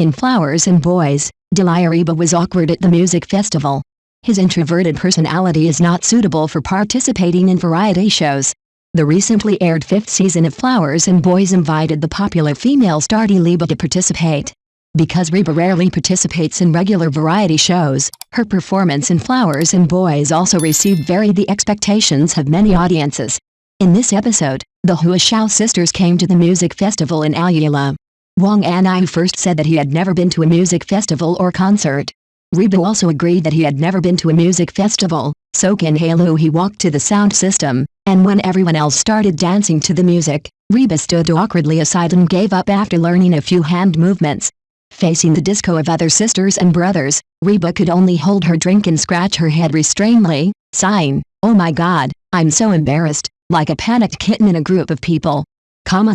In Flowers and Boys, Dilireba was awkward at the music festival. His introverted personality is not suitable for participating in variety shows. The recently aired 5th season of Flowers and Boys invited the popular female star Dilireba to participate. Because Reba rarely participates in regular variety shows, her performance in Flowers and Boys also received the expectations of many audiences. In this episode, the Huashao sisters came to the music festival in Ayala. Wang Anai first said that he had never been to a music festival or concert. Reba also agreed that he had never been to a music festival, so in Halu he walked to the sound system, and when everyone else started dancing to the music, Reba stood awkwardly aside and gave up after learning a few hand movements. Facing the disco of other sisters and brothers, Reba could only hold her drink and scratch her head restrainedly, sighing, "Oh my god, I'm so embarrassed," like a panicked kitten in a group of people.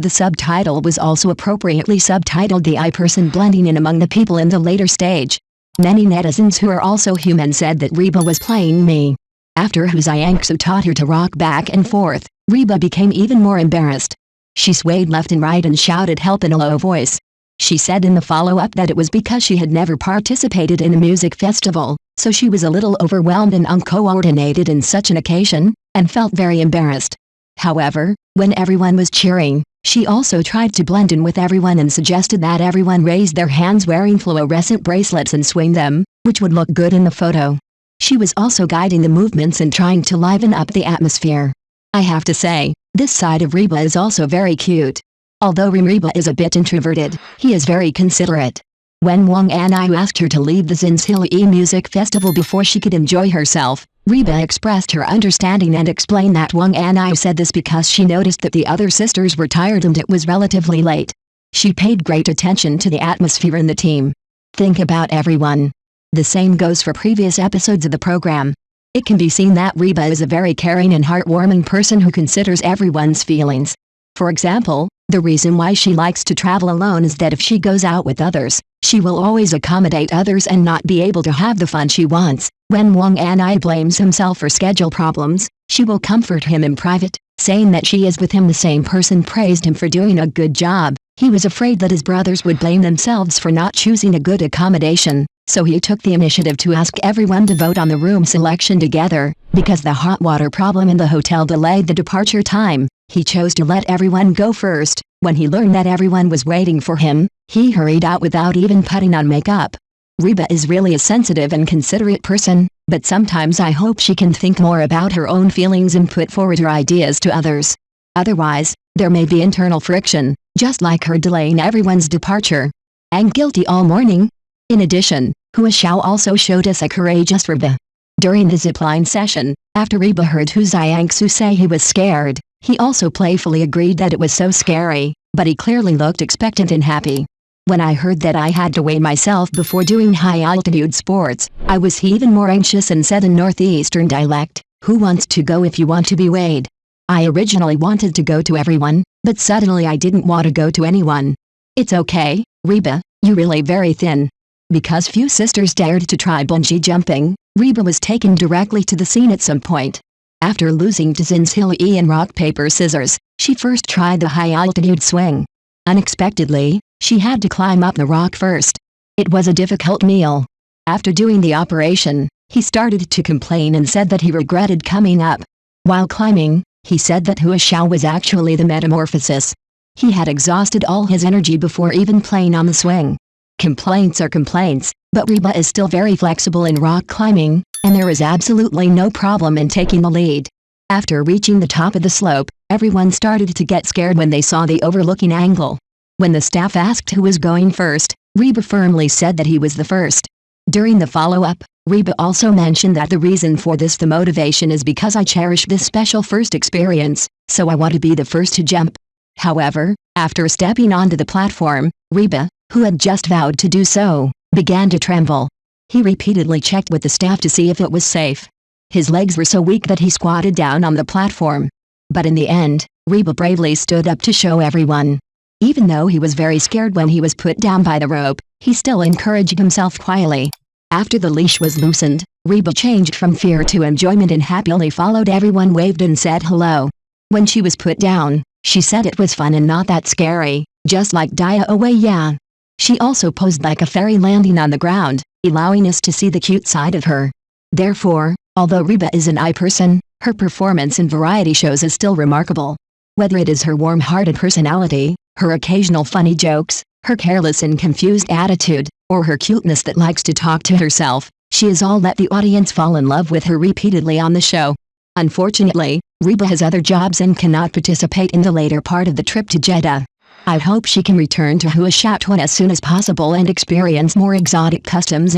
The subtitle was also appropriately subtitled "The I Person Blending In Among the People in the Later Stage." Many netizens who are also human said that Reba was playing me. After Huziangsu taught her to rock back and forth, Reba became even more embarrassed. She swayed left and right and shouted help in a low voice. She said in the follow-up that it was because she had never participated in a music festival, so she was a little overwhelmed and uncoordinated in such an occasion, and felt very embarrassed. However, when everyone was cheering, she also tried to blend in with everyone and suggested that everyone raise their hands wearing fluorescent bracelets and swing them, which would look good in the photo. She was also guiding the movements and trying to liven up the atmosphere. I have to say, this side of Reba is also very cute. Although Reba is a bit introverted, he is very considerate. When Wang Anai asked her to leave the Zinzili Music Festival before she could enjoy herself, Reba expressed her understanding and explained that Wang Anai said this because she noticed that the other sisters were tired and it was relatively late. She paid great attention to the atmosphere in the team. Think about everyone. The same goes for previous episodes of the program. It can be seen that Reba is a very caring and heartwarming person who considers everyone's feelings. For example, the reason why she likes to travel alone is that if she goes out with others, she will always accommodate others and not be able to have the fun she wants. When Wang Anai blames himself for schedule problems, she will comfort him in private, saying that she is with him. The same person praised him for doing a good job. He was afraid that his brothers would blame themselves for not choosing a good accommodation, so he took the initiative to ask everyone to vote on the room selection together. Because the hot water problem in the hotel delayed the departure time, he chose to let everyone go first. When he learned that everyone was waiting for him, he hurried out without even putting on makeup. Reba is really a sensitive and considerate person, but sometimes I hope she can think more about her own feelings and put forward her ideas to others. Otherwise, there may be internal friction, just like her delaying everyone's departure. I'm guilty all morning. In addition, Huashao also showed us a courageous Reba. During the zipline session, after Reba heard Huziangsu say he was scared, he also playfully agreed that it was so scary, but he clearly looked expectant and happy. When I heard that I had to weigh myself before doing high-altitude sports, I was even more anxious and said in northeastern dialect, "Who wants to go if you want to be weighed?" I originally wanted to go to everyone, but suddenly I didn't want to go to anyone. It's okay, Reba, you're really very thin. Because few sisters dared to try bungee jumping, Reba was taken directly to the scene at some point. After losing to Zinzili in rock paper scissors, she first tried the high-altitude swing. Unexpectedly, she had to climb up the rock first. It was a difficult meal. After doing the operation, he started to complain and said that he regretted coming up. While climbing, he said that Huashao was actually the metamorphosis. He had exhausted all his energy before even playing on the swing. Complaints are complaints, but Reba is still very flexible in rock climbing, and there is absolutely no problem in taking the lead. After reaching the top of the slope, everyone started to get scared when they saw the overlooking angle. When the staff asked who was going first, Reba firmly said that he was the first. During the follow-up, Reba also mentioned that the reason for the motivation is because I cherish this special first experience, so I want to be the first to jump. However, after stepping onto the platform, Reba, who had just vowed to do so, began to tremble. He repeatedly checked with the staff to see if it was safe. His legs were so weak that he squatted down on the platform. But in the end, Reba bravely stood up to show everyone. Even though he was very scared when he was put down by the rope, he still encouraged himself quietly. After the leash was loosened, Reba changed from fear to enjoyment and happily followed everyone, waved and said hello. When she was put down, she said it was fun and not that scary, just like Dia away, yeah. She also posed like a fairy landing on the ground, allowing us to see the cute side of her. Therefore, although Reba is an person, her performance in variety shows is still remarkable. Whether it is her warm-hearted personality, her occasional funny jokes, her careless and confused attitude, or her cuteness that likes to talk to herself, she has all let the audience fall in love with her repeatedly on the show. Unfortunately, Reba has other jobs and cannot participate in the later part of the trip to Jeddah. I hope she can return to Huashatwan as soon as possible and experience more exotic customs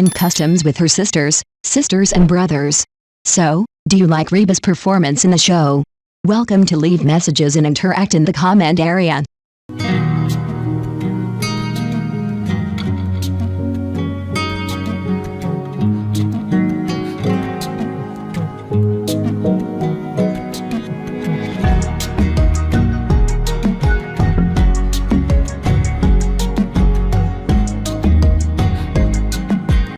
with her sisters and brothers. So, do you like Reba's performance in the show? Welcome to leave messages and interact in the comment area.